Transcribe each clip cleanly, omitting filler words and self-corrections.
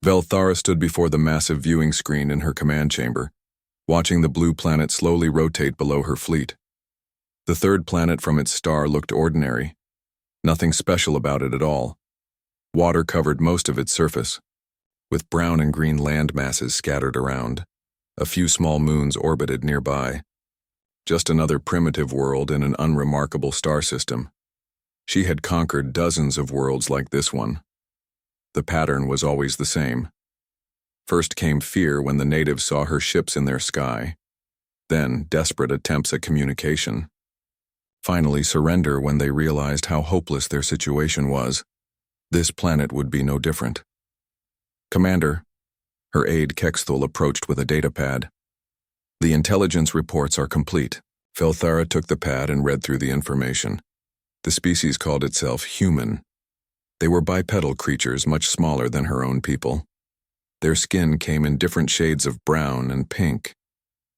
Velthara stood before the massive viewing screen in her command chamber, watching the blue planet slowly rotate below her fleet. The third planet from its star looked ordinary. Nothing special about it at all. Water covered most of its surface, with brown and green land masses scattered around. A few small moons orbited nearby. Just another primitive world in an unremarkable star system. She had conquered dozens of worlds like this one. The pattern was always the same. First came fear when the natives saw her ships in their sky. Then desperate attempts at communication. Finally surrender when they realized how hopeless their situation was. This planet would be no different. "Commander," her aide Kexthul approached with a datapad. "The intelligence reports are complete." Velthara took the pad and read through the information. The species called itself human. They were bipedal creatures much smaller than her own people. Their skin came in different shades of brown and pink.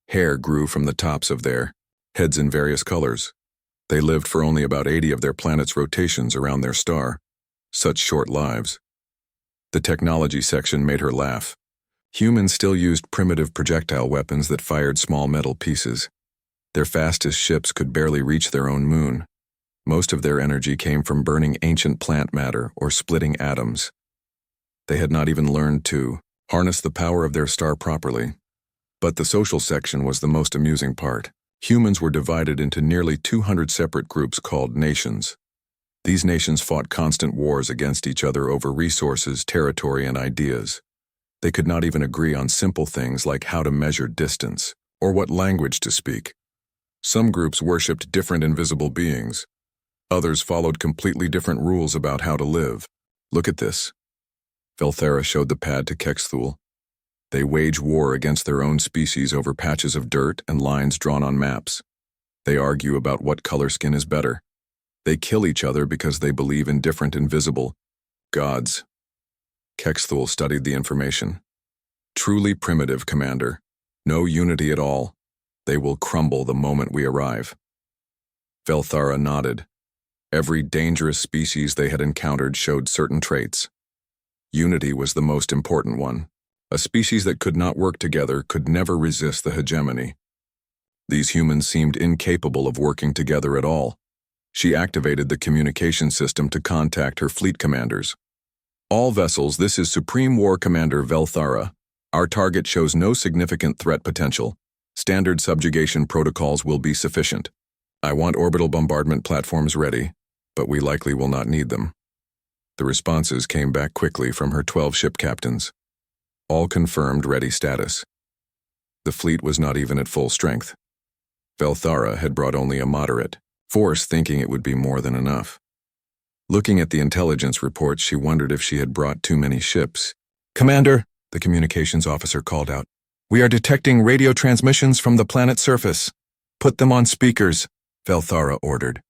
Hair grew from the tops of their heads in various colors. They lived for only about 80 of their planet's rotations around their star. Such short lives. The technology section made her laugh. Humans still used primitive projectile weapons that fired small metal pieces. Their fastest ships could barely reach their own moon. Most of their energy came from burning ancient plant matter or splitting atoms. They had not even learned to harness the power of their star properly. But the social section was the most amusing part. Humans were divided into nearly 200 separate groups called nations. These nations fought constant wars against each other over resources, territory, and ideas. They could not even agree on simple things like how to measure distance or what language to speak. Some groups worshipped different invisible beings. Others followed completely different rules about how to live. "Look at this." Velthara showed the pad to Kexthul. They wage war against their own species over patches of dirt and lines drawn on maps. They argue about what color skin is better. They kill each other because they believe in different invisible gods. Kexthul studied the information. "Truly primitive, Commander. No unity at all. They will crumble the moment we arrive." Velthara nodded. Every dangerous species they had encountered showed certain traits. Unity was the most important one. A species that could not work together could never resist the hegemony. These humans seemed incapable of working together at all. She activated the communication system to contact her fleet commanders. "All vessels, this is Supreme War Commander Velthara. Our target shows no significant threat potential. Standard subjugation protocols will be sufficient. I want orbital bombardment platforms ready, but we likely will not need them." The responses came back quickly from her 12 ship captains. All confirmed ready status. The fleet was not even at full strength. Velthara had brought only a moderate force, thinking it would be more than enough. Looking at the intelligence reports, she wondered if she had brought too many ships. "Commander," the communications officer called out, "we are detecting radio transmissions from the planet's surface. Put them on speakers," Velthara ordered.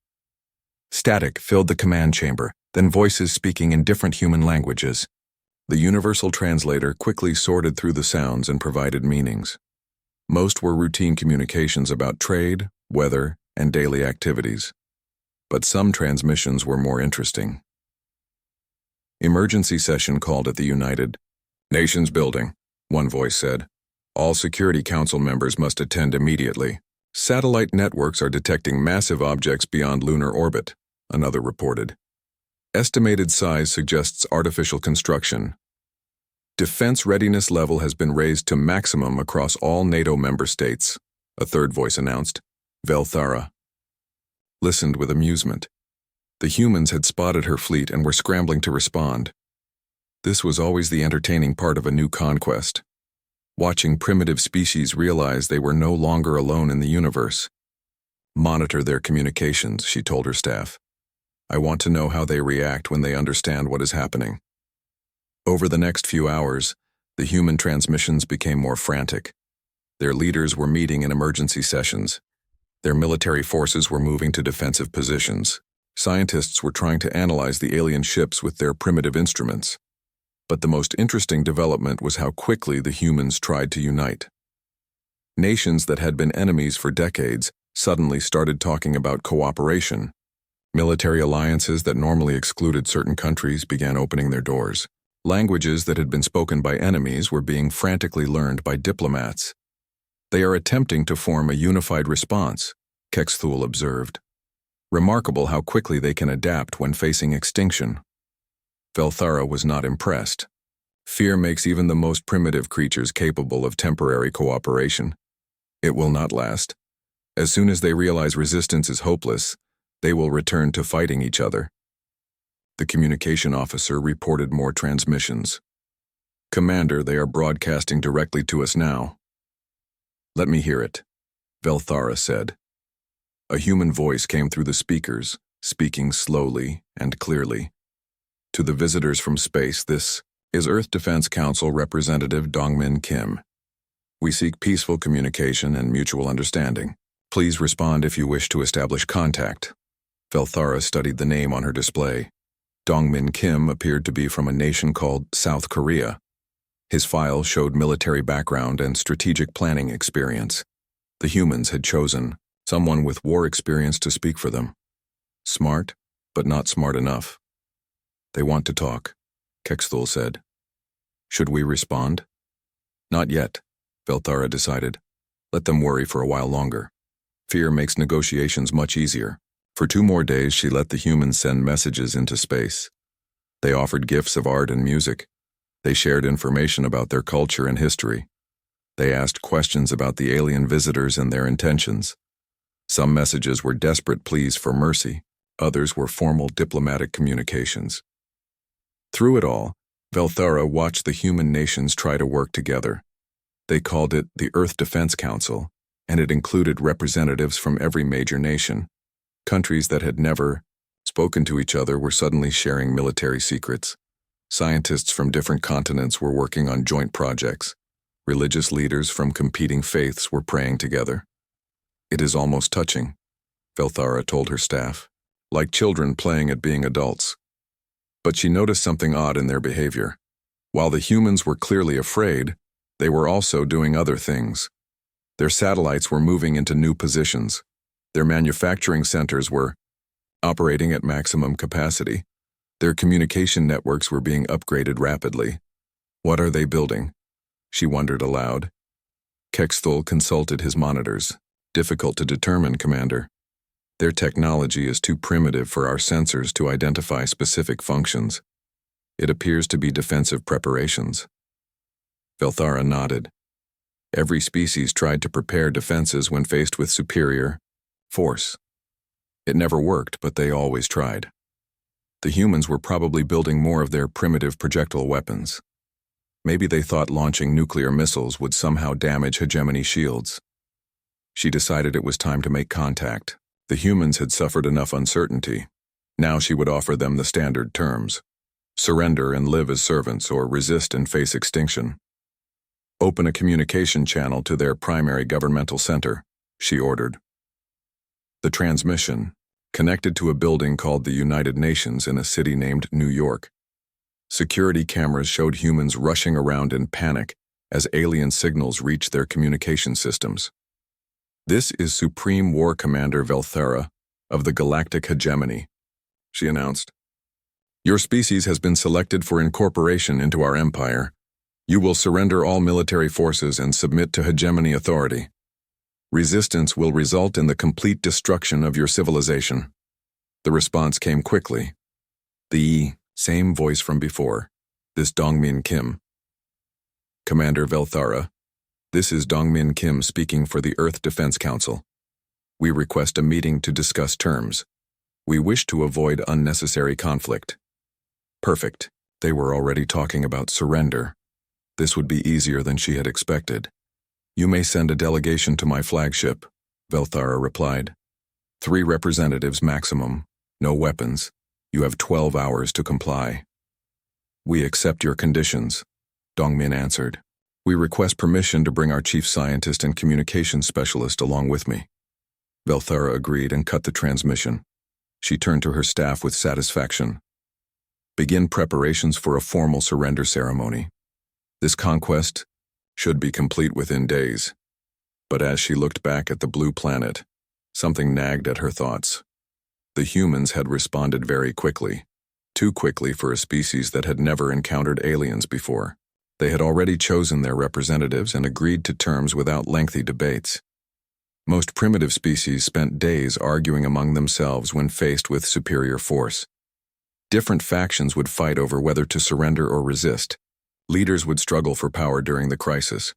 Static filled the command chamber, then voices speaking in different human languages. The universal translator quickly sorted through the sounds and provided meanings. Most were routine communications about trade, weather, and daily activities. But some transmissions were more interesting. "Emergency session called at the United Nations building," one voice said. "All Security Council members must attend immediately. Satellite networks are detecting massive objects beyond lunar orbit," another reported. "Estimated size suggests artificial construction. Defense readiness level has been raised to maximum across all NATO member states," a third voice announced. Velthara listened with amusement. The humans had spotted her fleet and were scrambling to respond. This was always the entertaining part of a new conquest. Watching primitive species realize they were no longer alone in the universe. "Monitor their communications," she told her staff. "I want to know how they react when they understand what is happening." Over the next few hours, the human transmissions became more frantic. Their leaders were meeting in emergency sessions. Their military forces were moving to defensive positions. Scientists were trying to analyze the alien ships with their primitive instruments. But the most interesting development was how quickly the humans tried to unite. Nations that had been enemies for decades suddenly started talking about cooperation. Military alliances that normally excluded certain countries began opening their doors. Languages that had been spoken by enemies were being frantically learned by diplomats. They are attempting to form a unified response, Kexthul observed. Remarkable how quickly they can adapt when facing extinction. Velthara was not impressed. Fear makes even the most primitive creatures capable of temporary cooperation. It will not last. As soon as they realize resistance is hopeless, they will return to fighting each other. The communication officer reported more transmissions. Commander, they are broadcasting directly to us now. Let me hear it, Velthara said. A human voice came through the speakers, speaking slowly and clearly. To the visitors from space, this is Earth Defense Council Representative Dongmin Kim. We seek peaceful communication and mutual understanding. Please respond if you wish to establish contact. Velthara studied the name on her display. Dongmin Kim appeared to be from a nation called South Korea. His file showed military background and strategic planning experience. The humans had chosen someone with war experience to speak for them. Smart, but not smart enough. They want to talk, Kexthul said. Should we respond? Not yet, Velthara decided. Let them worry for a while longer. Fear makes negotiations much easier. For 2 more days, she let the humans send messages into space. They offered gifts of art and music. They shared information about their culture and history. They asked questions about the alien visitors and their intentions. Some messages were desperate pleas for mercy. Others were formal diplomatic communications. Through it all, Velthara watched the human nations try to work together. They called it the Earth Defense Council, and it included representatives from every major nation. Countries that had never spoken to each other were suddenly sharing military secrets. Scientists from different continents were working on joint projects. Religious leaders from competing faiths were praying together. It is almost touching, Velthara told her staff, like children playing at being adults. But she noticed something odd in their behavior. While the humans were clearly afraid, they were also doing other things. Their satellites were moving into new positions. Their manufacturing centers were operating at maximum capacity. Their communication networks were being upgraded rapidly. What are they building? She wondered aloud. Kexthul consulted his monitors. Difficult to determine, Commander. Their technology is too primitive for our sensors to identify specific functions. It appears to be defensive preparations. Velthara nodded. Every species tried to prepare defenses when faced with superior force. It never worked, but they always tried. The humans were probably building more of their primitive projectile weapons. Maybe they thought launching nuclear missiles would somehow damage hegemony shields. She decided it was time to make contact. The humans had suffered enough uncertainty. Now she would offer them the standard terms. Surrender and live as servants, or resist and face extinction. Open a communication channel to their primary governmental center, she ordered. The transmission connected to a building called the United Nations in a city named New York. Security cameras showed humans rushing around in panic as alien signals reached their communication systems. This is Supreme War Commander Velthara of the Galactic Hegemony, she announced. Your species has been selected for incorporation into our empire. You will surrender all military forces and submit to hegemony authority. Resistance will result in the complete destruction of your civilization. The response came quickly. The same voice from before. This Dongmin Kim. Commander Velthara, this is Dongmin Kim speaking for the Earth Defense Council. We request a meeting to discuss terms. We wish to avoid unnecessary conflict. Perfect. They were already talking about surrender. This would be easier than she had expected. You may send a delegation to my flagship, Velthara replied. 3 representatives maximum, no weapons. You have 12 hours to comply. We accept your conditions, Dongmin answered. We request permission to bring our chief scientist and communications specialist along with me. Velthara agreed and cut the transmission. She turned to her staff with satisfaction. Begin preparations for a formal surrender ceremony. This conquest should be complete within days. But as she looked back at the blue planet, something nagged at her thoughts. The humans had responded very quickly. too quickly for a species that had never encountered aliens before. They had already chosen their representatives and agreed to terms without lengthy debates. Most primitive species spent days arguing among themselves when faced with superior force. Different factions would fight over whether to surrender or resist. Leaders would struggle for power during the crisis.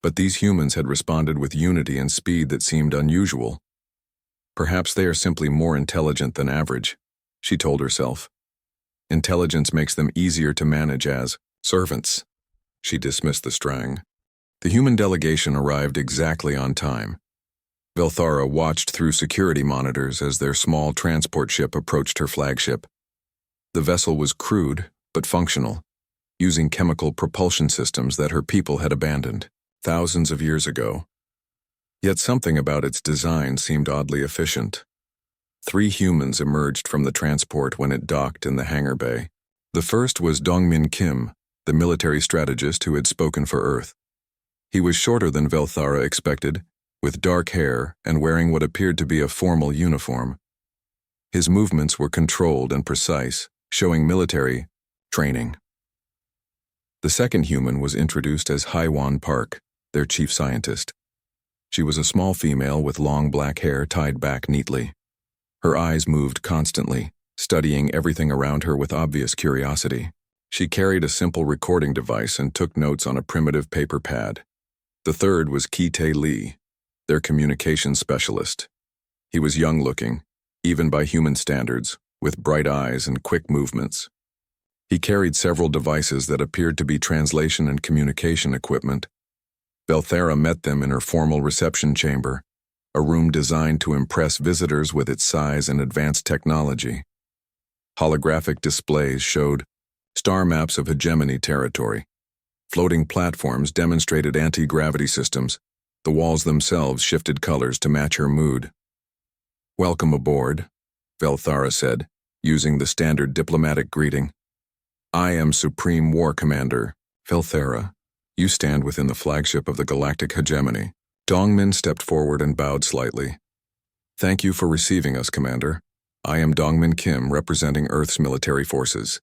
But these humans had responded with unity and speed that seemed unusual. Perhaps they are simply more intelligent than average, she told herself. Intelligence makes them easier to manage as servants. She dismissed the strang. The human delegation arrived exactly on time. Velthara watched through security monitors as their small transport ship approached her flagship. The vessel was crude, but functional, using chemical propulsion systems that her people had abandoned thousands of years ago. Yet something about its design seemed oddly efficient. 3 humans emerged from the transport when it docked in the hangar bay. The first was Dongmin Kim, the military strategist who had spoken for Earth. He was shorter than Velthara expected, with dark hair and wearing what appeared to be a formal uniform. His movements were controlled and precise, showing military training. The second human was introduced as Haiwan Park, their chief scientist. She was a small female with long black hair tied back neatly. Her eyes moved constantly, studying everything around her with obvious curiosity. She carried a simple recording device and took notes on a primitive paper pad. The third was Ki-tae Lee, their communications specialist. He was young-looking, even by human standards, with bright eyes and quick movements. He carried several devices that appeared to be translation and communication equipment. Velthara met them in her formal reception chamber, a room designed to impress visitors with its size and advanced technology. Holographic displays showed star maps of hegemony territory. Floating platforms demonstrated anti-gravity systems. The walls themselves shifted colors to match her mood. "Welcome aboard," Velthara said, using the standard diplomatic greeting. "I am Supreme War Commander Velthara. You stand within the flagship of the Galactic Hegemony." Dongmin stepped forward and bowed slightly. "Thank you for receiving us, Commander. I am Dongmin Kim, representing Earth's military forces.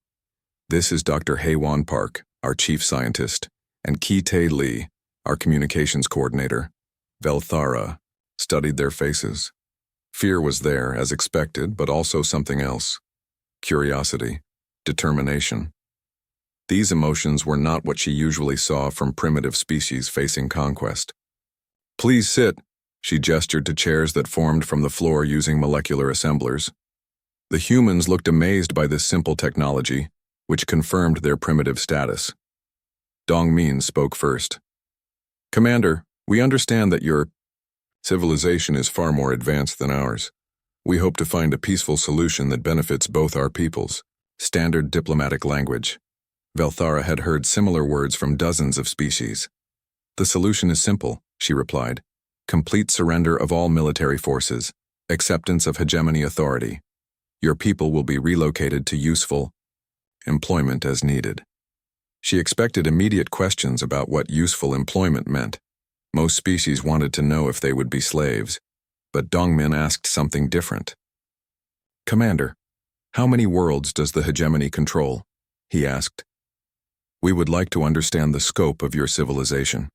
This is Dr. Haiwan Park, our chief scientist, and Ki-tae Lee, our communications coordinator." Velthara studied their faces. Fear was there, as expected, but also something else. Curiosity, determination. These emotions were not what she usually saw from primitive species facing conquest. "Please sit," she gestured to chairs that formed from the floor using molecular assemblers. The humans looked amazed by this simple technology, which confirmed their primitive status. Dongmin spoke first. "Commander, we understand that your civilization is far more advanced than ours. We hope to find a peaceful solution that benefits both our peoples." Standard diplomatic language. Velthara had heard similar words from dozens of species. "The solution is simple," she replied. "Complete surrender of all military forces, acceptance of hegemony authority. Your people will be relocated to useful employment as needed." She expected immediate questions about what useful employment meant. Most species wanted to know if they would be slaves, but Dongmin asked something different. "Commander, how many worlds does the hegemony control?" he asked. "We would like to understand the scope of your civilization."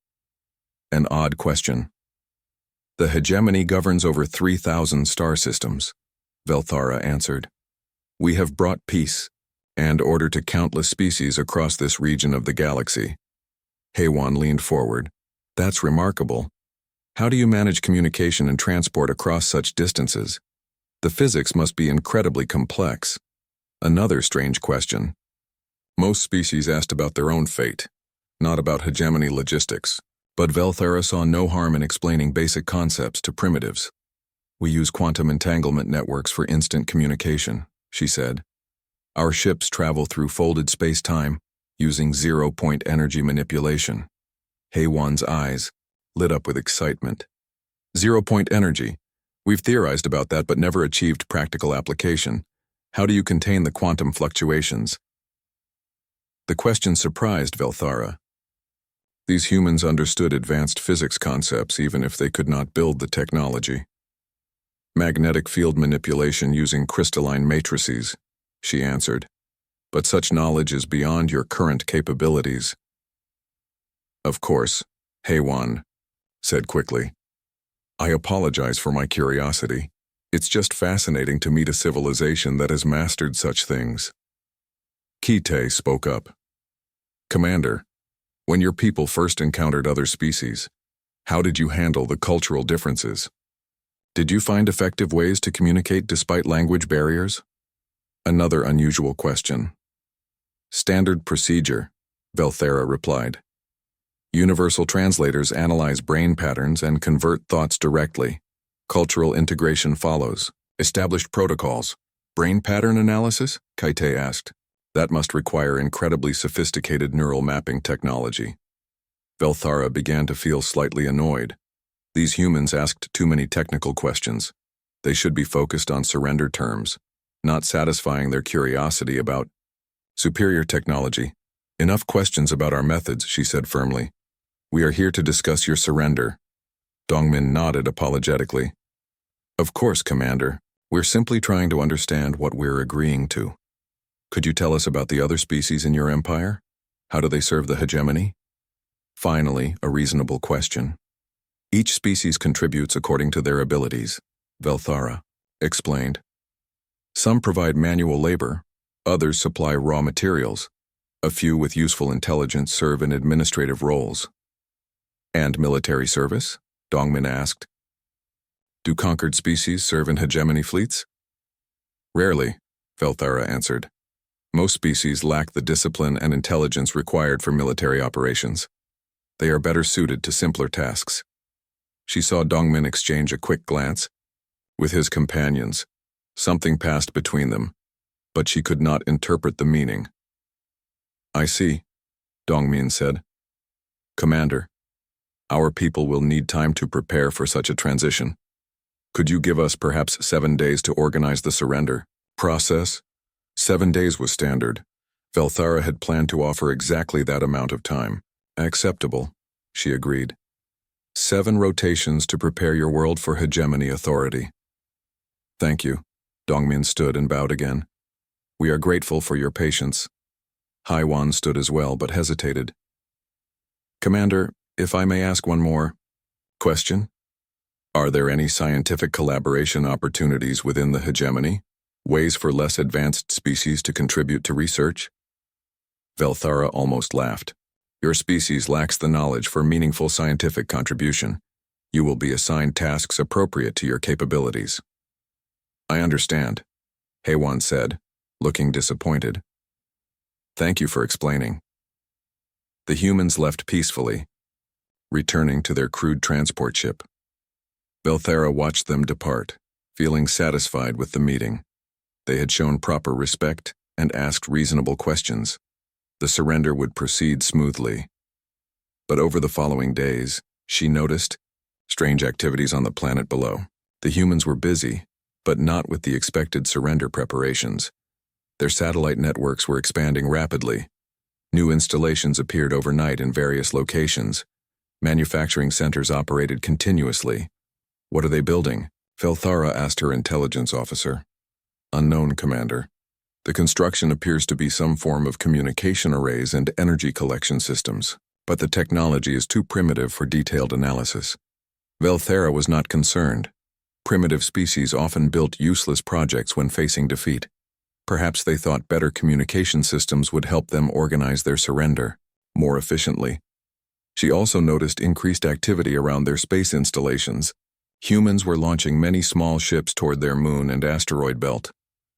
An odd question. "The hegemony governs over 3,000 star systems," Velthara answered. "We have brought peace and order to countless species across this region of the galaxy." Haiwan leaned forward. "That's remarkable. How do you manage communication and transport across such distances? The physics must be incredibly complex." Another strange question. Most species asked about their own fate, not about hegemony logistics. But Velthara saw no harm in explaining basic concepts to primitives. "We use quantum entanglement networks for instant communication," she said. "Our ships travel through folded space-time using zero-point energy manipulation." Haiwan's eyes lit up with excitement. "Zero-point energy. We've theorized about that but never achieved practical application. How do you contain the quantum fluctuations?" The question surprised Velthara. These humans understood advanced physics concepts even if they could not build the technology. "Magnetic field manipulation using crystalline matrices," she answered. but such knowledge is beyond your current capabilities. Of course, Haywan said quickly. I apologize for my curiosity. It's just fascinating to meet a civilization that has mastered such things. Kite spoke up. Commander, when your people first encountered other species, how did you handle the cultural differences? Did you find effective ways to communicate despite language barriers? Another unusual question. Standard procedure, Velthera replied. Universal translators analyze brain patterns and convert thoughts directly. Cultural integration follows. Established protocols. Brain pattern analysis? Kite asked. That must require incredibly sophisticated neural mapping technology. Velthara began to feel slightly annoyed. These humans asked too many technical questions. They should be focused on surrender terms, not satisfying their curiosity about superior technology. Enough questions about our methods, she said firmly. We are here to discuss your surrender. Dongmin nodded apologetically. Of course, Commander. We're simply trying to understand what we're agreeing to. Could you tell us about the other species in your empire? How do they serve the hegemony? Finally, a reasonable question. Each species contributes according to their abilities, Velthara explained. Some provide manual labor, others supply raw materials. A few with useful intelligence serve in administrative roles. And military service? Dongmin asked. Do conquered species serve in hegemony fleets? Rarely, Velthara answered. Most species lack the discipline and intelligence required for military operations. They are better suited to simpler tasks. She saw Dongmin exchange a quick glance with his companions. Something passed between them, but she could not interpret the meaning. I see, Dongmin said. Commander, our people will need time to prepare for such a transition. Could you give us perhaps 7 days to organize the surrender process? 7 days was standard. Velthara had planned to offer exactly that amount of time. Acceptable, she agreed. 7 rotations to prepare your world for hegemony authority. Thank you. Dongmin stood and bowed again. We are grateful for your patience. Haiwan stood as well, but hesitated. Commander, if I may ask one more question? Are there any scientific collaboration opportunities within the hegemony? Ways for less advanced species to contribute to research? Velthara almost laughed. Your species lacks the knowledge for meaningful scientific contribution. You will be assigned tasks appropriate to your capabilities. I understand, Haywan said, looking disappointed. Thank you for explaining. The humans left peacefully, returning to their crude transport ship. Velthara watched them depart, feeling satisfied with the meeting. They had shown proper respect and asked reasonable questions. The surrender would proceed smoothly. But over the following days, she noticed strange activities on the planet below. The humans were busy, but not with the expected surrender preparations. Their satellite networks were expanding rapidly. New installations appeared overnight in various locations. Manufacturing centers operated continuously. What are they building? Velthara asked her intelligence officer. Unknown, Commander. The construction appears to be some form of communication arrays and energy collection systems, but the technology is too primitive for detailed analysis. Velthara was not concerned. Primitive species often built useless projects when facing defeat. Perhaps they thought better communication systems would help them organize their surrender more efficiently. She also noticed increased activity around their space installations. Humans were launching many small ships toward their moon and asteroid belt,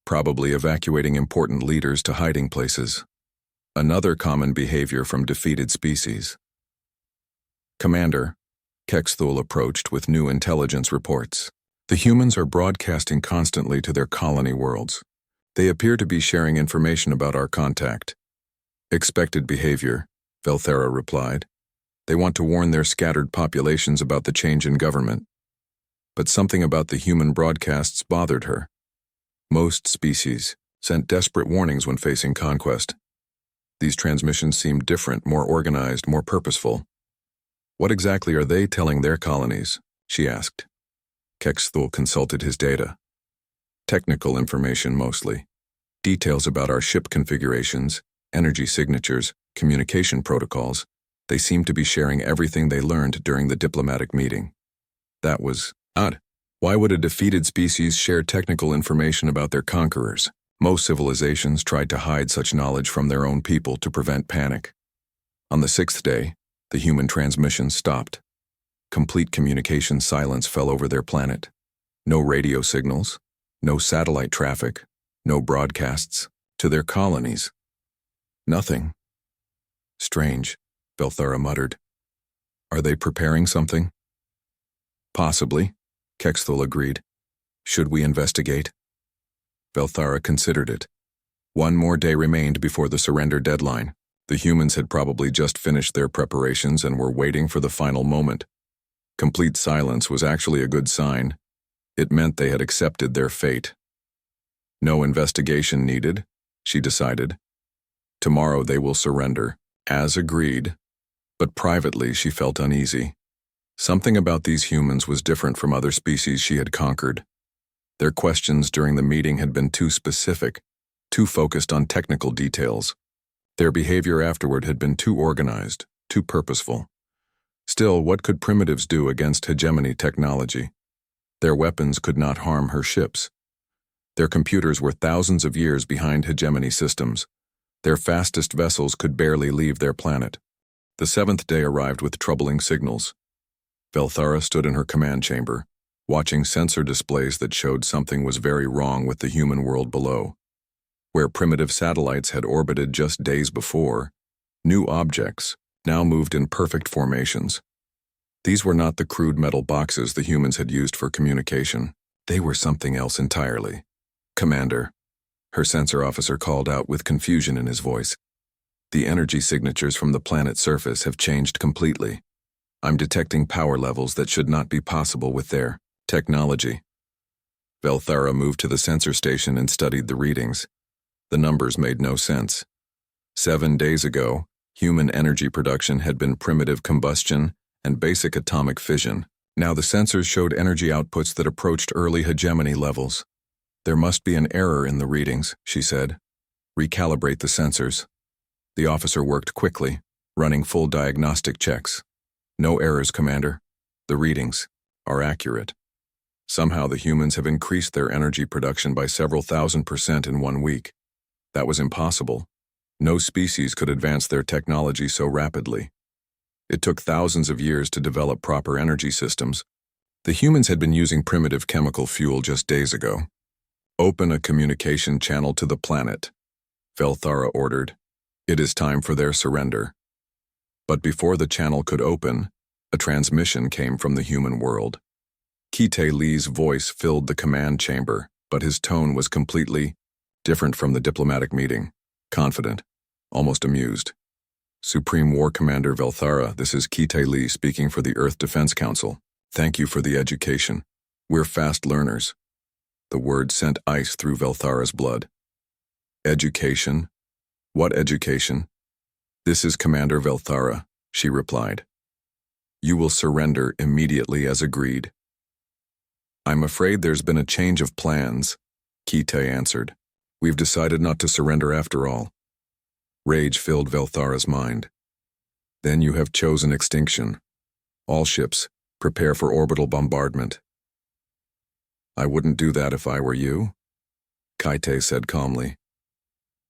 probably evacuating important leaders to hiding places. Another common behavior from defeated species. Commander, Kexthul approached with new intelligence reports. The humans are broadcasting constantly to their colony worlds. They appear to be sharing information about our contact. Expected behavior, Velthara replied. They want to warn their scattered populations about the change in government. But something about the human broadcasts bothered her. Most species sent desperate warnings when facing conquest. These transmissions seemed different, more organized, more purposeful. What exactly are they telling their colonies? She asked. Kexthul consulted his data. Technical information mostly. Details about our ship configurations, energy signatures, communication protocols. They seemed to be sharing everything they learned during the diplomatic meeting. That was odd. Why would a defeated species share technical information about their conquerors? Most civilizations tried to hide such knowledge from their own people to prevent panic. On the 6th day, the human transmission stopped. Complete communication silence fell over their planet. No radio signals, no satellite traffic, no broadcasts to their colonies. Nothing. Strange, Belthara muttered. Are they preparing something? Possibly, Kexthul agreed. Should we investigate? Belthara considered it. One more day remained before the surrender deadline. The humans had probably just finished their preparations and were waiting for the final moment. Complete silence was actually a good sign. It meant they had accepted their fate. No investigation needed, she decided. Tomorrow they will surrender, as agreed. But privately she felt uneasy. Something about these humans was different from other species she had conquered. Their questions during the meeting had been too specific, too focused on technical details. Their behavior afterward had been too organized, too purposeful. Still, what could primitives do against hegemony technology? Their weapons could not harm her ships. Their computers were thousands of years behind hegemony systems. Their fastest vessels could barely leave their planet. The 7th day arrived with troubling signals. Belthara stood in her command chamber, watching sensor displays that showed something was very wrong with the human world below. Where primitive satellites had orbited just days before, new objects now moved in perfect formations. These were not the crude metal boxes the humans had used for communication. They were something else entirely. Commander, her sensor officer called out with confusion in his voice. The energy signatures from the planet's surface have changed completely. I'm detecting power levels that should not be possible with their technology. Belthara moved to the sensor station and studied the readings. The numbers made no sense. 7 days ago, human energy production had been primitive combustion and basic atomic fission. Now the sensors showed energy outputs that approached early hegemony levels. There must be an error in the readings, she said. Recalibrate the sensors. The officer worked quickly, running full diagnostic checks. No errors, Commander. The readings are accurate. Somehow the humans have increased their energy production by several thousand% in 1 week. That was impossible. No species could advance their technology so rapidly. It took thousands of years to develop proper energy systems. The humans had been using primitive chemical fuel just days ago. Open a communication channel to the planet, Belthara ordered. It is time for their surrender. But before the channel could open, a transmission came from the human world. Kite Lee's voice filled the command chamber, but his tone was completely different from the diplomatic meeting, confident, almost amused. Supreme War Commander Belthara, this is Kite Lee speaking for the Earth Defense Council. Thank you for the education. We're fast learners. The word sent ice through Belthara's blood. Education? What education? This is Commander Belthara, she replied. You will surrender immediately as agreed. I'm afraid there's been a change of plans, Kite answered. We've decided not to surrender after all. Rage filled Belthara's mind. Then you have chosen extinction. All ships, prepare for orbital bombardment. I wouldn't do that if I were you, Kite said calmly.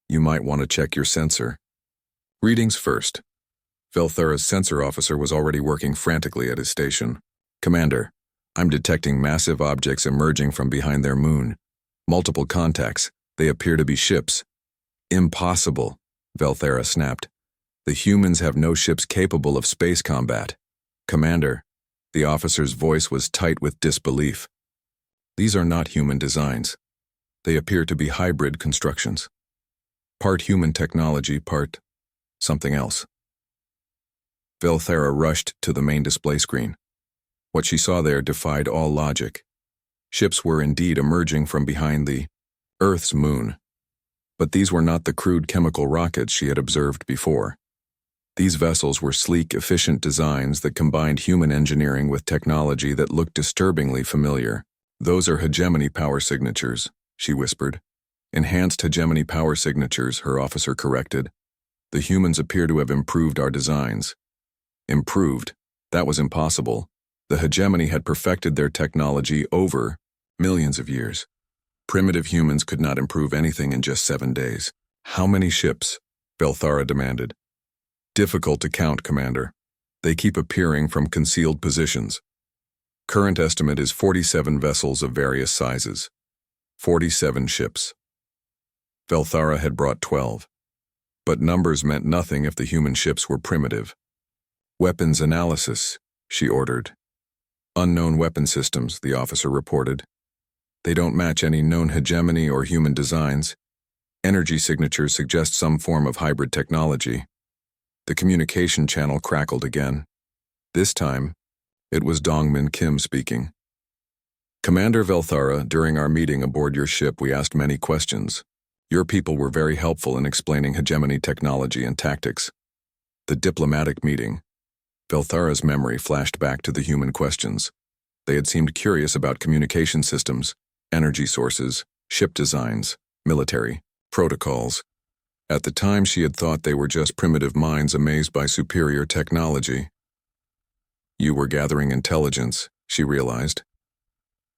You might want to check your sensor. Readings first. Belthara's sensor officer was already working frantically at his station. Commander, I'm detecting massive objects emerging from behind their moon. Multiple contacts. They appear to be ships. Impossible, Belthara snapped. The humans have no ships capable of space combat. Commander, the officer's voice was tight with disbelief. These are not human designs. They appear to be hybrid constructions. Part human technology, part something else. Belthara rushed to the main display screen. What she saw there defied all logic. Ships were indeed emerging from behind the Earth's moon. But these were not the crude chemical rockets she had observed before. These vessels were sleek, efficient designs that combined human engineering with technology that looked disturbingly familiar. Those are hegemony power signatures, she whispered. Enhanced hegemony power signatures, her officer corrected. The humans appear to have improved our designs. Improved? That was impossible. The hegemony had perfected their technology over millions of years. Primitive humans could not improve anything in just 7 days. How many ships? Belthara demanded. Difficult to count, Commander. They keep appearing from concealed positions. Current estimate is 47 vessels of various sizes. 47 ships. Belthara had brought 12. But numbers meant nothing if the human ships were primitive. Weapons analysis, she ordered. Unknown weapon systems, the officer reported. They don't match any known hegemony or human designs. Energy signatures suggest some form of hybrid technology. The communication channel crackled again. This time, it was Dongmin Kim speaking. Commander Belthara, during our meeting aboard your ship, we asked many questions. Your people were very helpful in explaining hegemony technology and tactics. The diplomatic meeting. Belthara's memory flashed back to the human questions. They had seemed curious about communication systems, energy sources, ship designs, military, protocols. At the time, she had thought they were just primitive minds amazed by superior technology. You were gathering intelligence, she realized.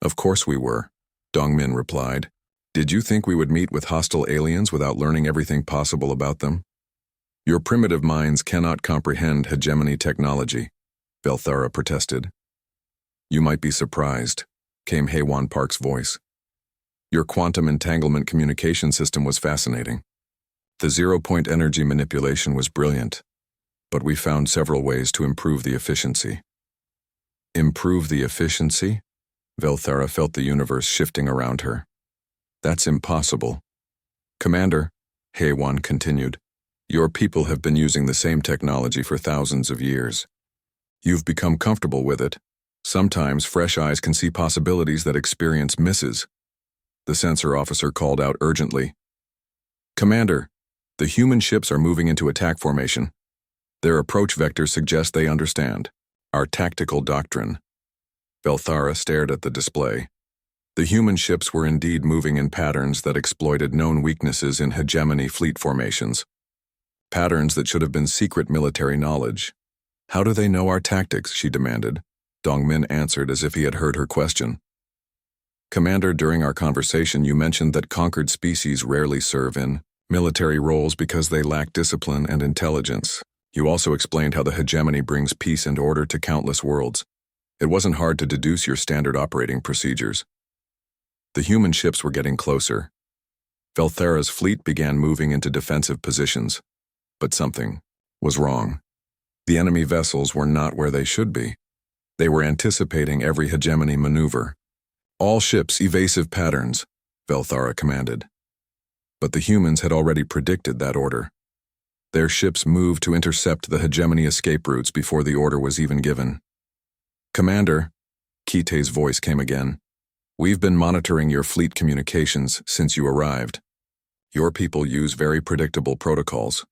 Of course we were, Dongmin replied. Did you think we would meet with hostile aliens without learning everything possible about them? Your primitive minds cannot comprehend hegemony technology, Belthara protested. You might be surprised, came Haewon Park's voice. Your quantum entanglement communication system was fascinating. The zero-point energy manipulation was brilliant, but we found several ways to improve the efficiency. Improve the efficiency? Belthara felt the universe shifting around her. That's impossible. Commander, Haewon continued, your people have been using the same technology for thousands of years. You've become comfortable with it. Sometimes fresh eyes can see possibilities that experience misses. The sensor officer called out urgently. Commander, the human ships are moving into attack formation. Their approach vectors suggest they understand our tactical doctrine. Belthara stared at the display. The human ships were indeed moving in patterns that exploited known weaknesses in hegemony fleet formations. Patterns that should have been secret military knowledge. How do they know our tactics, she demanded. Dongmin answered as if he had heard her question. Commander, during our conversation you mentioned that conquered species rarely serve in military roles because they lack discipline and intelligence. You also explained how the hegemony brings peace and order to countless worlds. It wasn't hard to deduce your standard operating procedures. The human ships were getting closer. Belthara's fleet began moving into defensive positions. But something was wrong. The enemy vessels were not where they should be. They were anticipating every hegemony maneuver. All ships evasive patterns, Belthara commanded. But the humans had already predicted that order. Their ships moved to intercept the hegemony escape routes before the order was even given. Commander, Kite's voice came again. We've been monitoring your fleet communications since you arrived. Your people use very predictable protocols.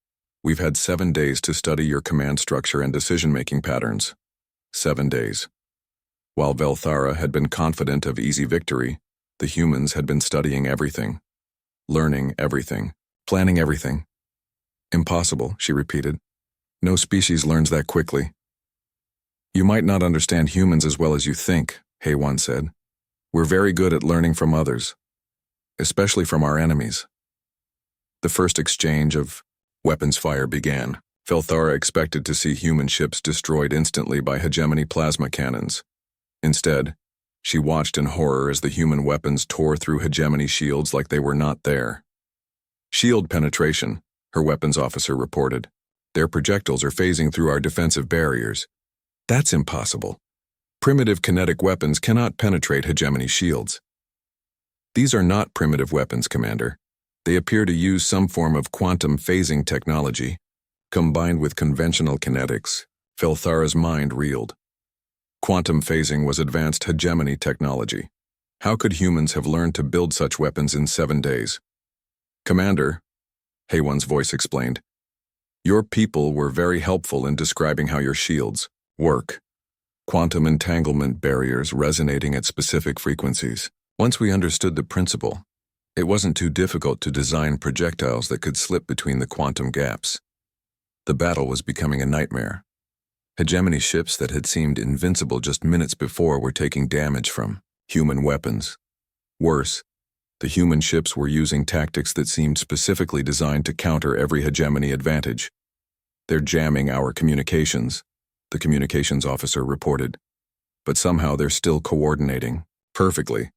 We've had 7 days to study your command structure and decision-making patterns. 7 days. While Belthara had been confident of easy victory, the humans had been studying everything, learning everything, planning everything. Impossible, she repeated. No species learns that quickly. You might not understand humans as well as you think, Haewon said. We're very good at learning from others, especially from our enemies. The first exchange of weapons fire began. Belthara expected to see human ships destroyed instantly by hegemony plasma cannons. Instead, she watched in horror as the human weapons tore through hegemony shields like they were not there. Shield penetration, her weapons officer reported. Their projectiles are phasing through our defensive barriers. That's impossible. Primitive kinetic weapons cannot penetrate hegemony shields. These are not primitive weapons, Commander. They appear to use some form of quantum phasing technology. Combined with conventional kinetics, Belthara's mind reeled. Quantum phasing was advanced hegemony technology. How could humans have learned to build such weapons in 7 days? Commander, Haewon's voice explained, your people were very helpful in describing how your shields work. Quantum entanglement barriers resonating at specific frequencies. Once we understood the principle, It wasn't too difficult to design projectiles that could slip between the quantum gaps. The battle was becoming a nightmare. Hegemony ships that had seemed invincible just minutes before were taking damage from human weapons. Worse, the human ships were using tactics that seemed specifically designed to counter every hegemony advantage. "They're jamming our communications," the communications officer reported. "But somehow they're still coordinating perfectly."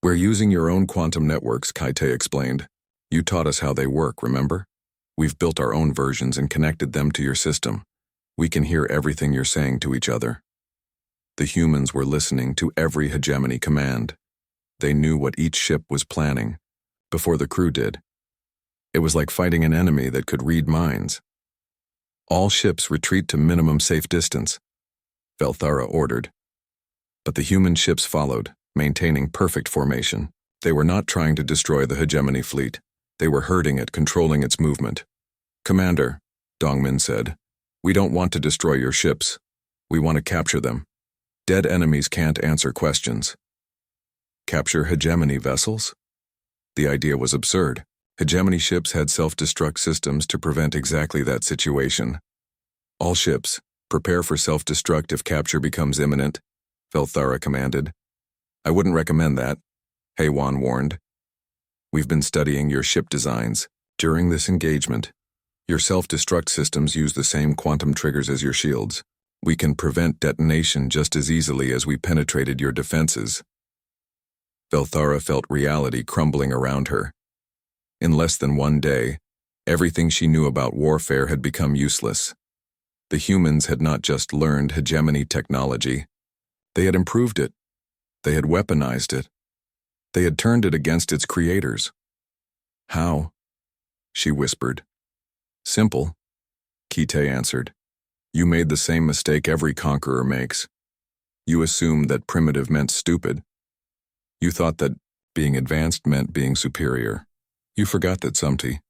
"We're using your own quantum networks," Kaite explained. "You taught us how they work, remember? We've built our own versions and connected them to your system. We can hear everything you're saying to each other." The humans were listening to every hegemony command. They knew what each ship was planning, before the crew did. It was like fighting an enemy that could read minds. "All ships retreat to minimum safe distance," Velthara ordered. But the human ships followed, maintaining perfect formation. They were not trying to destroy the hegemony fleet. They were herding it, controlling its movement. "Commander," Dongmin said, "we don't want to destroy your ships. We want to capture them. Dead enemies can't answer questions." Capture hegemony vessels? The idea was absurd. Hegemony ships had self-destruct systems to prevent exactly that situation. "All ships, prepare for self-destruct if capture becomes imminent," Velthara commanded. "I wouldn't recommend that," Haywan warned. "We've been studying your ship designs. During this engagement, your self-destruct systems use the same quantum triggers as your shields. We can prevent detonation just as easily as we penetrated your defenses." Velthara felt reality crumbling around her. In less than one day, everything she knew about warfare had become useless. The humans had not just learned hegemony technology. They had improved it. They had weaponized it. They had turned it against its creators. "How?" she whispered. "Simple," Kite answered. "You made the same mistake every conqueror makes. You assumed that primitive meant stupid. You thought that being advanced meant being superior. You forgot that Sumti."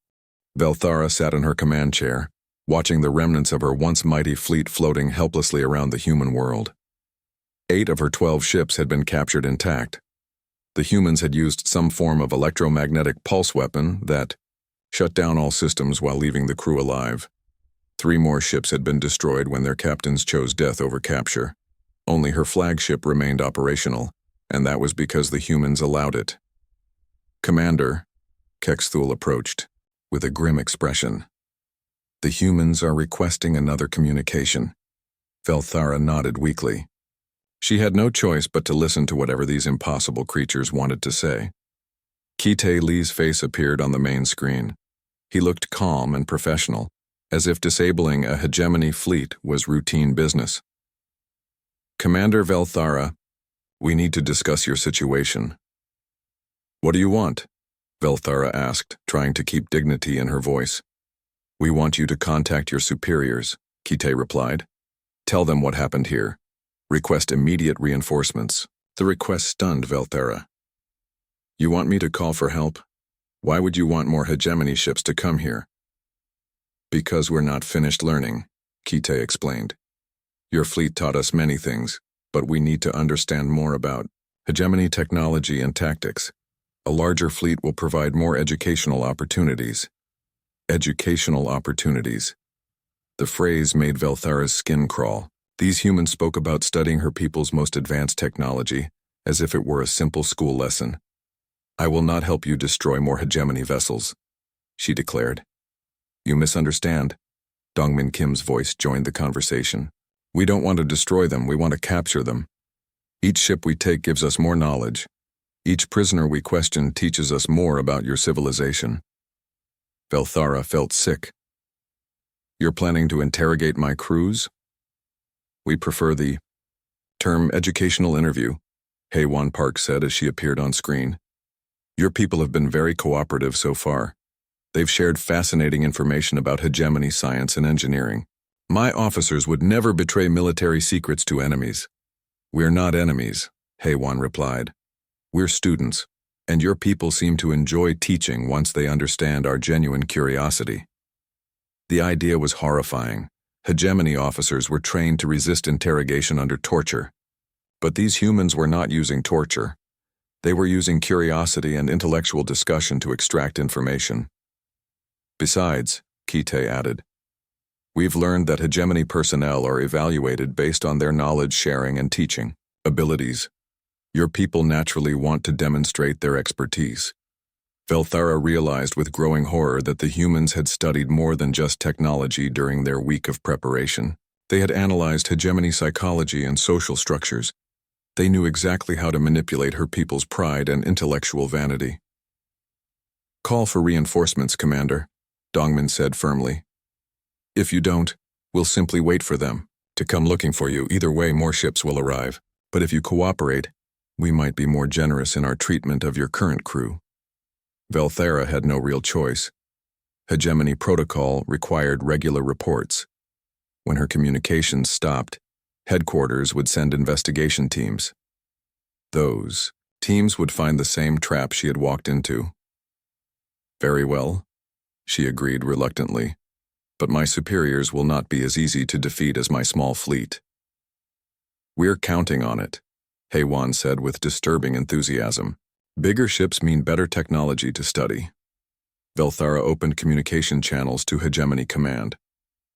Velthara sat in her command chair, watching the remnants of her once mighty fleet floating helplessly around the human world. 8 of her 12 ships had been captured intact. The humans had used some form of electromagnetic pulse weapon that shut down all systems while leaving the crew alive. 3 more ships had been destroyed when their captains chose death over capture. Only her flagship remained operational, and that was because the humans allowed it. "Commander," Kexthul approached, with a grim expression. "The humans are requesting another communication." Velthara nodded weakly. She had no choice but to listen to whatever these impossible creatures wanted to say. Kite Li's face appeared on the main screen. He looked calm and professional, as if disabling a hegemony fleet was routine business. "Commander Velthara, we need to discuss your situation." "What do you want?" Velthara asked, trying to keep dignity in her voice. "We want you to contact your superiors," Kite replied. "Tell them what happened here. Request immediate reinforcements." The request stunned Velthara. "You want me to call for help? Why would you want more hegemony ships to come here?" "Because we're not finished learning," Kite explained. "Your fleet taught us many things, but we need to understand more about hegemony technology and tactics. A larger fleet will provide more educational opportunities." Educational opportunities. The phrase made Velthara's skin crawl. These humans spoke about studying her people's most advanced technology, as if it were a simple school lesson. "I will not help you destroy more hegemony vessels," she declared. "You misunderstand." Dongmin Kim's voice joined the conversation. "We don't want to destroy them, we want to capture them. Each ship we take gives us more knowledge. Each prisoner we question teaches us more about your civilization." Velthara felt sick. "You're planning to interrogate my crews?" "We prefer the term educational interview," Haywan Park said as she appeared on screen. "Your people have been very cooperative so far. They've shared fascinating information about hegemony science and engineering. My officers would never betray military secrets to enemies." "We're not enemies," Haywan replied. "We're students, and your people seem to enjoy teaching once they understand our genuine curiosity." The idea was horrifying. Hegemony officers were trained to resist interrogation under torture. But these humans were not using torture. They were using curiosity and intellectual discussion to extract information. Besides, Kite added, we've learned that hegemony personnel are evaluated based on their knowledge sharing and teaching abilities. Your people naturally want to demonstrate their expertise. Velthara realized with growing horror that the humans had studied more than just technology during their week of preparation. They had analyzed hegemony psychology and social structures. They knew exactly how to manipulate her people's pride and intellectual vanity. Call for reinforcements, Commander, Dongmin said firmly. If you don't, we'll simply wait for them to come looking for you. Either way, more ships will arrive. But if you cooperate, we might be more generous in our treatment of your current crew. Velthara had no real choice. Hegemony protocol required regular reports. When her communications stopped, headquarters would send investigation teams. Those teams would find the same trap she had walked into. Very well, she agreed reluctantly, but my superiors will not be as easy to defeat as my small fleet. We're counting on it, Heiwan said with disturbing enthusiasm. Bigger ships mean better technology to study. Velthara opened communication channels to Hegemony Command.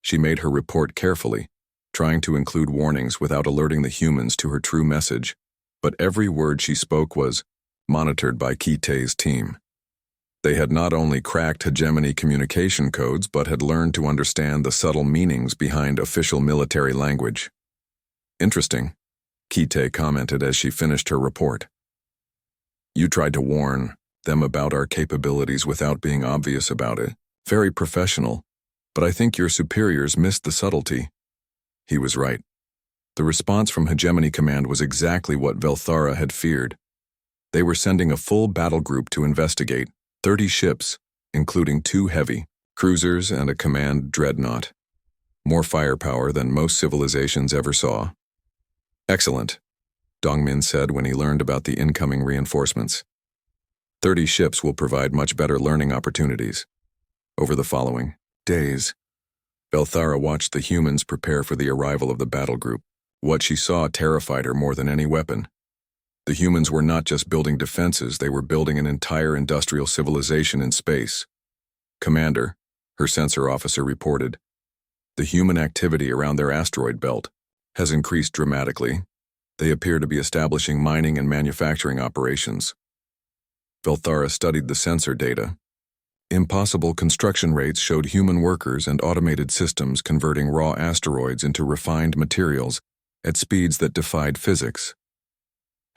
She made her report carefully, trying to include warnings without alerting the humans to her true message, but every word she spoke was monitored by Kite's team. They had not only cracked hegemony communication codes but had learned to understand the subtle meanings behind official military language. Interesting, Kite commented as she finished her report. You tried to warn them about our capabilities without being obvious about it. Very professional, but I think your superiors missed the subtlety. He was right. The response from Hegemony Command was exactly what Velthara had feared. They were sending a full battle group to investigate 30 ships, including 2 heavy cruisers and a command dreadnought. More firepower than most civilizations ever saw. Excellent, Dongmin said when he learned about the incoming reinforcements. 30 ships will provide much better learning opportunities. Over the following days, Velthara watched the humans prepare for the arrival of the battle group. What she saw terrified her more than any weapon. The humans were not just building defenses, they were building an entire industrial civilization in space. Commander, her sensor officer reported, the human activity around their asteroid belt has increased dramatically. They appear to be establishing mining and manufacturing operations. Velthara studied the sensor data. Impossible construction rates showed human workers and automated systems converting raw asteroids into refined materials at speeds that defied physics.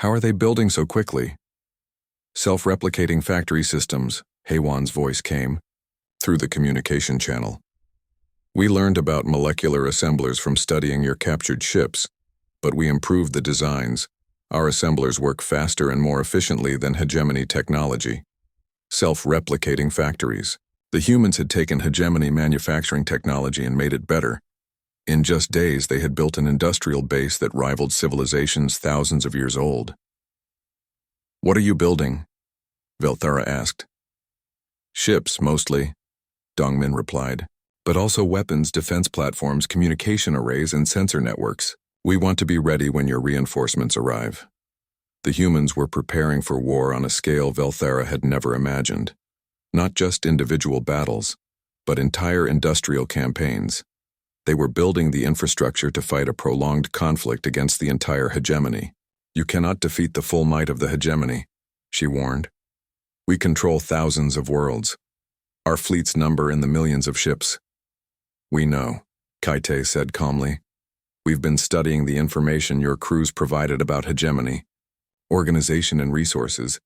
How are they building so quickly? Self-replicating factory systems, Heiwan's voice came through the communication channel. We learned about molecular assemblers from studying your captured ships, but we improved the designs. Our assemblers work faster and more efficiently than hegemony technology. Self-replicating factories. The humans had taken hegemony manufacturing technology and made it better. In just days, they had built an industrial base that rivaled civilizations thousands of years old. What are you building? Velthara asked. Ships, mostly, Dongmin replied, but also weapons, defense platforms, communication arrays, and sensor networks. We want to be ready when your reinforcements arrive. The humans were preparing for war on a scale Velthara had never imagined. Not just individual battles, but entire industrial campaigns. They were building the infrastructure to fight a prolonged conflict against the entire hegemony. You cannot defeat the full might of the hegemony, she warned. We control thousands of worlds. Our fleets number in the millions of ships. We know, Kite said calmly. We've been studying the information your crews provided about hegemony, organization and resources.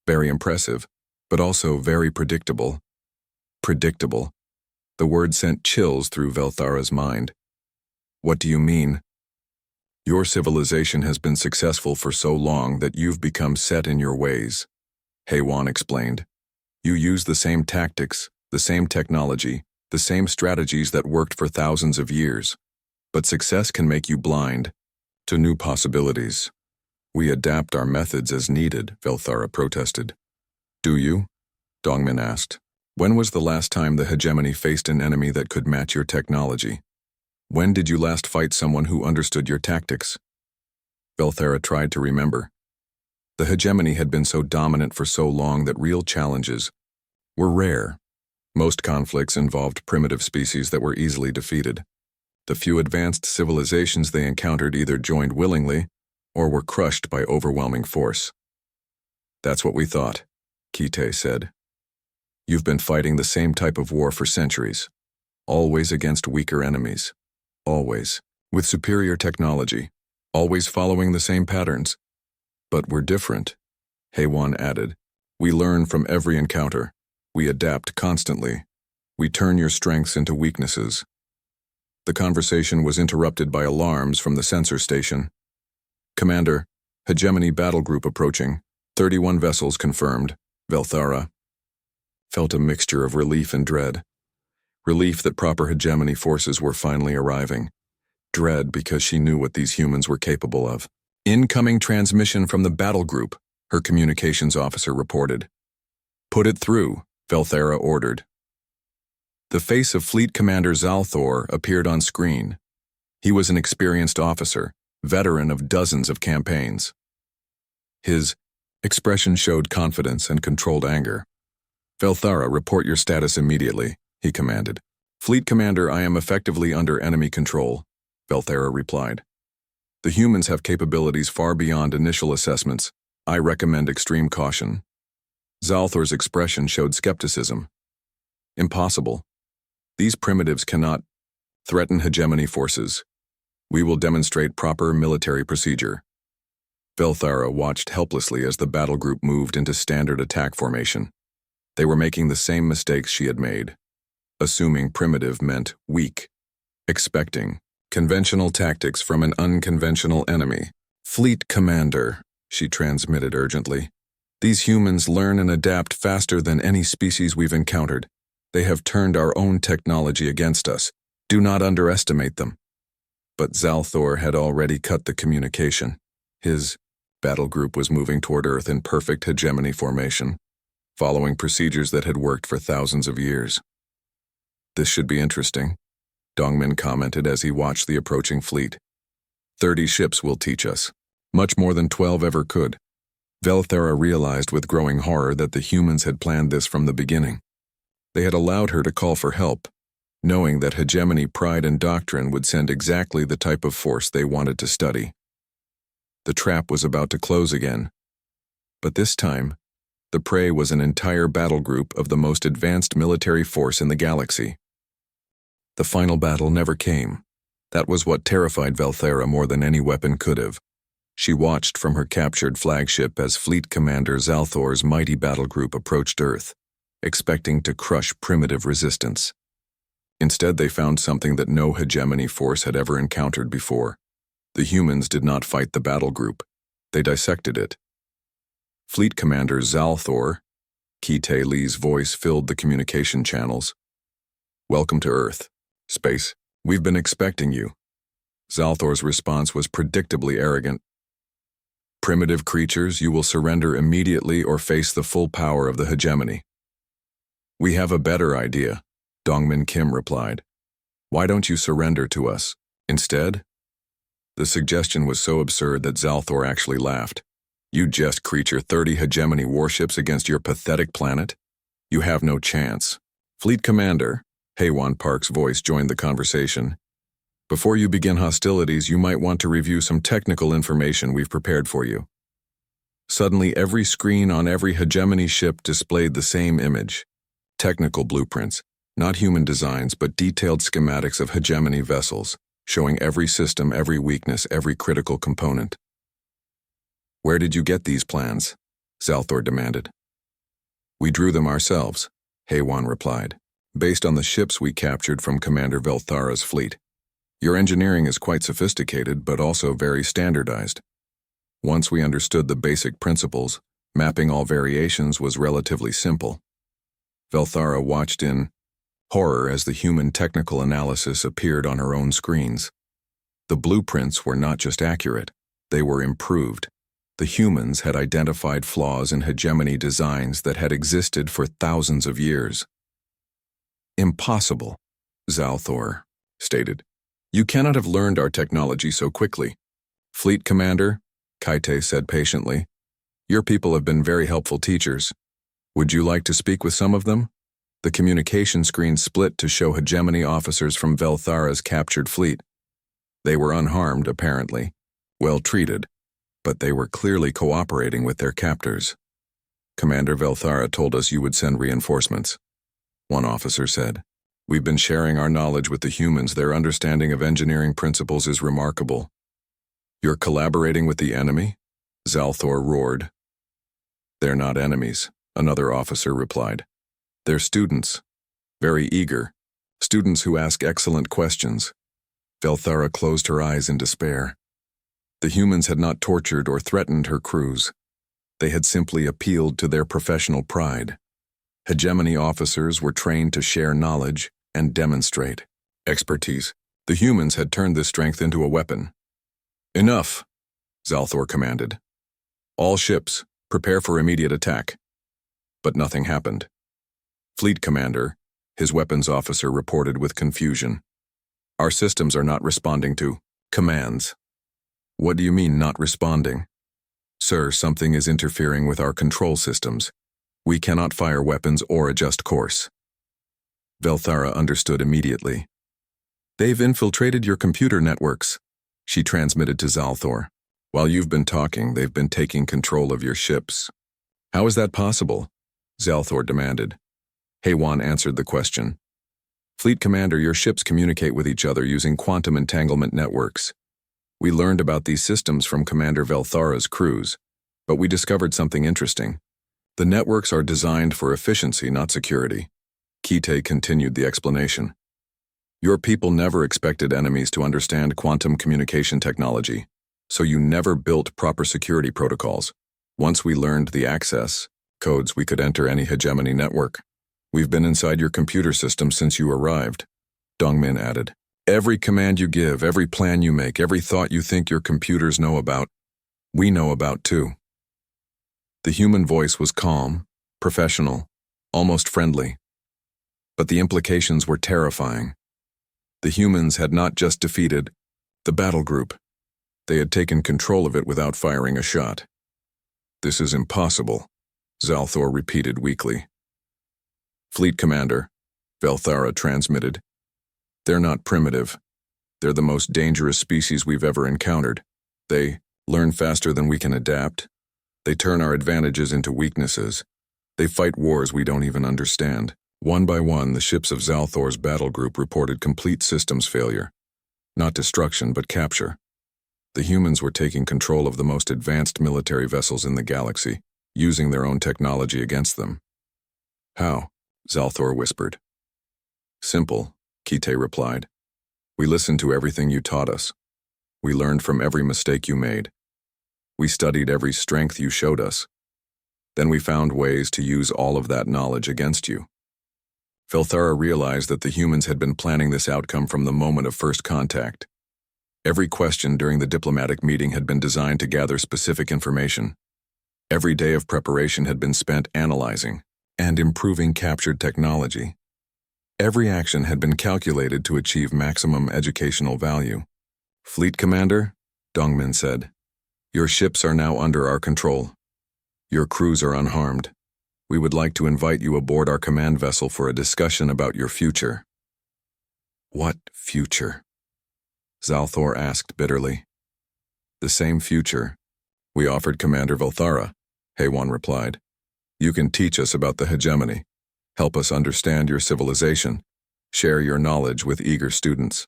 Very impressive, but also very predictable. Predictable. The word sent chills through Velthara's mind. What do you mean? Your civilization has been successful for so long that you've become set in your ways, Heiwan explained. You use the same tactics, the same technology, the same strategies that worked for thousands of years. But success can make you blind to new possibilities. We adapt our methods as needed, Velthara protested. Do you? Dongmin asked. When was the last time the hegemony faced an enemy that could match your technology? When did you last fight someone who understood your tactics? Velthara tried to remember. The hegemony had been so dominant for so long that real challenges were rare. Most conflicts involved primitive species that were easily defeated. The few advanced civilizations they encountered either joined willingly or were crushed by overwhelming force. "That's what we thought," Kite said. "You've been fighting the same type of war for centuries, always against weaker enemies, always with superior technology, always following the same patterns. But we're different," Haywan added. "We learn from every encounter. We adapt constantly. We turn your strengths into weaknesses." The conversation was interrupted by alarms from the sensor station. "Commander, hegemony battle group approaching. 31 vessels confirmed. Velthara." Felt a mixture of relief and dread. Relief that proper hegemony forces were finally arriving. Dread because she knew what these humans were capable of. "Incoming transmission from the battle group," her communications officer reported. "Put it through," Velthara ordered. The face of Fleet Commander Zalthor appeared on screen. He was an experienced officer, veteran of dozens of campaigns. His expression showed confidence and controlled anger. "Velthara, report your status immediately," he commanded. "Fleet Commander, I am effectively under enemy control," Velthara replied. "The humans have capabilities far beyond initial assessments. I recommend extreme caution." Zalthor's expression showed skepticism. "Impossible. These primitives cannot threaten hegemony forces. We will demonstrate proper military procedure." Velthara watched helplessly as the battle group moved into standard attack formation. They were making the same mistakes she had made. Assuming primitive meant weak. Expecting conventional tactics from an unconventional enemy. "Fleet Commander," she transmitted urgently. "These humans learn and adapt faster than any species we've encountered. They have turned our own technology against us. Do not underestimate them." But Zalthor had already cut the communication. His battle group was moving toward Earth in perfect hegemony formation, following procedures that had worked for thousands of years. "This should be interesting," Dongmin commented as he watched the approaching fleet. 30 ships will teach us. Much more than 12 ever could." Velthara realized with growing horror that the humans had planned this from the beginning. They had allowed her to call for help, knowing that hegemony pride and doctrine would send exactly the type of force they wanted to study. The trap was about to close again. But this time, the prey was an entire battle group of the most advanced military force in the galaxy. The final battle never came. That was what terrified Velthara more than any weapon could have. She watched from her captured flagship as Fleet Commander Zalthor's mighty battle group approached Earth, expecting to crush primitive resistance. Instead, they found something that no hegemony force had ever encountered before. The humans did not fight the battle group. They dissected it. "Fleet Commander Zalthor," Kite Lee's voice filled the communication channels. "Welcome to Earth. Space. We've been expecting you." Zalthor's response was predictably arrogant. "Primitive creatures, you will surrender immediately or face the full power of the hegemony." "We have a better idea," Dongmin Kim replied. "Why don't you surrender to us instead?" The suggestion was so absurd that Zalthor actually laughed. "You jest creature, 30 hegemony warships against your pathetic planet? You have no chance." "Fleet Commander," Haywan Park's voice joined the conversation. "Before you begin hostilities, you might want to review some technical information we've prepared for you." Suddenly, every screen on every hegemony ship displayed the same image. Technical blueprints, not human designs, but detailed schematics of hegemony vessels, showing every system, every weakness, every critical component. "Where did you get these plans?" Zalthor demanded. "We drew them ourselves," Haywan replied, "based on the ships we captured from Commander Velthara's fleet. Your engineering is quite sophisticated, but also very standardized. Once we understood the basic principles, mapping all variations was relatively simple." Velthara watched in horror as the human technical analysis appeared on her own screens. The blueprints were not just accurate, they were improved. The humans had identified flaws in hegemony designs that had existed for thousands of years. "Impossible," Zalthor stated. "You cannot have learned our technology so quickly." "Fleet Commander," Kite said patiently, Your people have been very helpful teachers. Would you like to speak with some of them? The communication screen split to show hegemony officers from Velthara's captured fleet. They were unharmed, apparently, well treated, but they were clearly cooperating with their captors. Commander Velthara told us you would send reinforcements, one officer said. We've been sharing our knowledge with the humans. Their understanding of engineering principles is remarkable. You're collaborating with the enemy? Zalthor roared. They're not enemies, another officer replied. They're students, very eager, students who ask excellent questions. Velthara closed her eyes in despair. The humans had not tortured or threatened her crews. They had simply appealed to their professional pride. Hegemony officers were trained to share knowledge and demonstrate expertise. The humans had turned this strength into a weapon. Enough, Zalthor commanded. All ships, prepare for immediate attack. But nothing happened. Fleet commander, his weapons officer reported with confusion. Our systems are not responding to commands. What do you mean not responding? Sir, something is interfering with our control systems. We cannot fire weapons or adjust course. Velthara understood immediately. They've infiltrated your computer networks, she transmitted to Zalthor. While you've been talking, they've been taking control of your ships. How is that possible? Zalthor demanded. Haywan answered the question. Fleet commander, your ships communicate with each other using quantum entanglement networks. We learned about these systems from Commander Velthara's crews, but we discovered something interesting. The networks are designed for efficiency, not security. Kite continued the explanation. Your people never expected enemies to understand quantum communication technology, so you never built proper security protocols. Once we learned the access codes, we could enter any hegemony network. We've been inside your computer system since you arrived, Dongmin added. Every command you give, every plan you make, every thought you think your computers know about, we know about too. The human voice was calm, professional, almost friendly. But the implications were terrifying. The humans had not just defeated the battle group. They had taken control of it without firing a shot. This is impossible, Zalthor repeated weakly. Fleet commander, Velthara transmitted. They're not primitive. They're the most dangerous species we've ever encountered. They learn faster than we can adapt. They turn our advantages into weaknesses. They fight wars we don't even understand. One by one, the ships of Zalthor's battle group reported complete systems failure. Not destruction, but capture. The humans were taking control of the most advanced military vessels in the galaxy, using their own technology against them. How? Zalthor whispered. Simple, Kite replied. We listened to everything you taught us. We learned from every mistake you made. We studied every strength you showed us. Then we found ways to use all of that knowledge against you. Velthara realized that the humans had been planning this outcome from the moment of first contact. Every question during the diplomatic meeting had been designed to gather specific information. Every day of preparation had been spent analyzing and improving captured technology. Every action had been calculated to achieve maximum educational value. Fleet commander, Dongmin said, your ships are now under our control. Your crews are unharmed. We would like to invite you aboard our command vessel for a discussion about your future. What future? Zalthor asked bitterly. The same future we offered Commander Velthara, Haywan replied. You can teach us about the hegemony, help us understand your civilization, share your knowledge with eager students.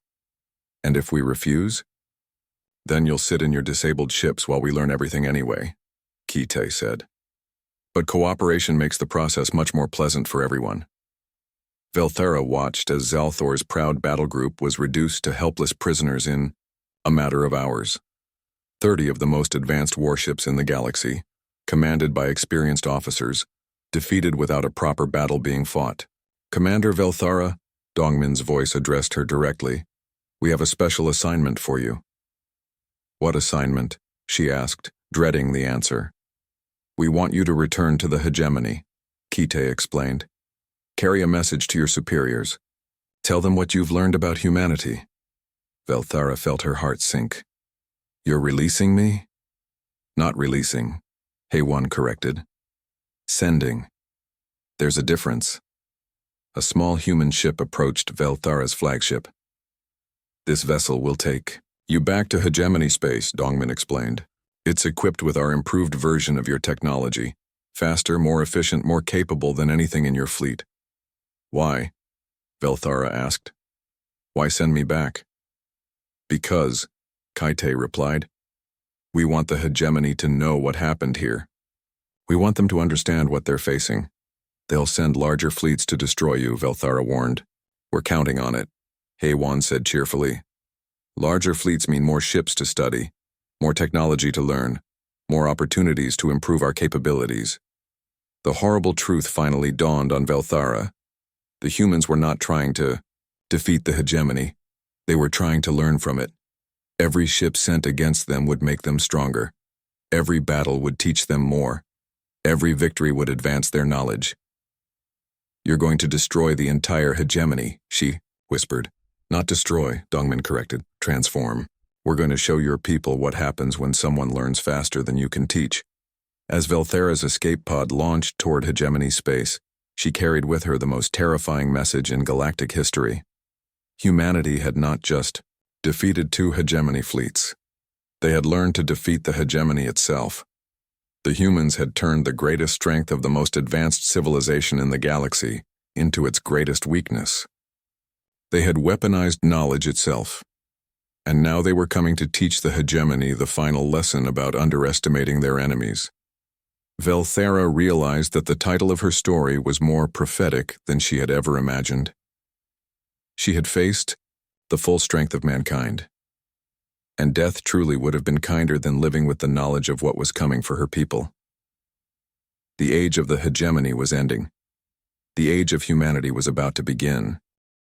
And if we refuse, then you'll sit in your disabled ships while we learn everything anyway, Kite said. But cooperation makes the process much more pleasant for everyone. Velthara watched as Zalthor's proud battle group was reduced to helpless prisoners in a matter of hours. 30 of the most advanced warships in the galaxy, commanded by experienced officers, defeated without a proper battle being fought. Commander Velthara, Dongmin's voice addressed her directly. We have a special assignment for you. What assignment? She asked, dreading the answer. We want you to return to the hegemony, Kite explained. Carry a message to your superiors. Tell them what you've learned about humanity. Velthara felt her heart sink. You're releasing me? Not releasing. HFY corrected. Sending. There's a difference. A small human ship approached Velthara's flagship. This vessel will take you back to hegemony space, Dongmin explained. It's equipped with our improved version of your technology. Faster, more efficient, more capable than anything in your fleet. Why? Velthara asked. Why send me back? Because, Kaite replied. We want the hegemony to know what happened here. We want them to understand what they're facing. They'll send larger fleets to destroy you, Velthara warned. We're counting on it, HFY said cheerfully. Larger fleets mean more ships to study, more technology to learn, more opportunities to improve our capabilities. The horrible truth finally dawned on Velthara. The humans were not trying to defeat the hegemony. They were trying to learn from it. Every ship sent against them would make them stronger. Every battle would teach them more. Every victory would advance their knowledge. You're going to destroy the entire hegemony, she whispered. Not destroy, Dongmin corrected. Transform. We're going to show your people what happens when someone learns faster than you can teach. As Velthara's escape pod launched toward hegemony space, she carried with her the most terrifying message in galactic history. Humanity had not just defeated 2 hegemony fleets. They had learned to defeat the hegemony itself. The humans had turned the greatest strength of the most advanced civilization in the galaxy into its greatest weakness. They had weaponized knowledge itself. And now they were coming to teach the hegemony the final lesson about underestimating their enemies. Velthara realized that the title of her story was more prophetic than she had ever imagined. She had faced the full strength of mankind. And death truly would have been kinder than living with the knowledge of what was coming for her people. The age of the hegemony was ending. The age of humanity was about to begin.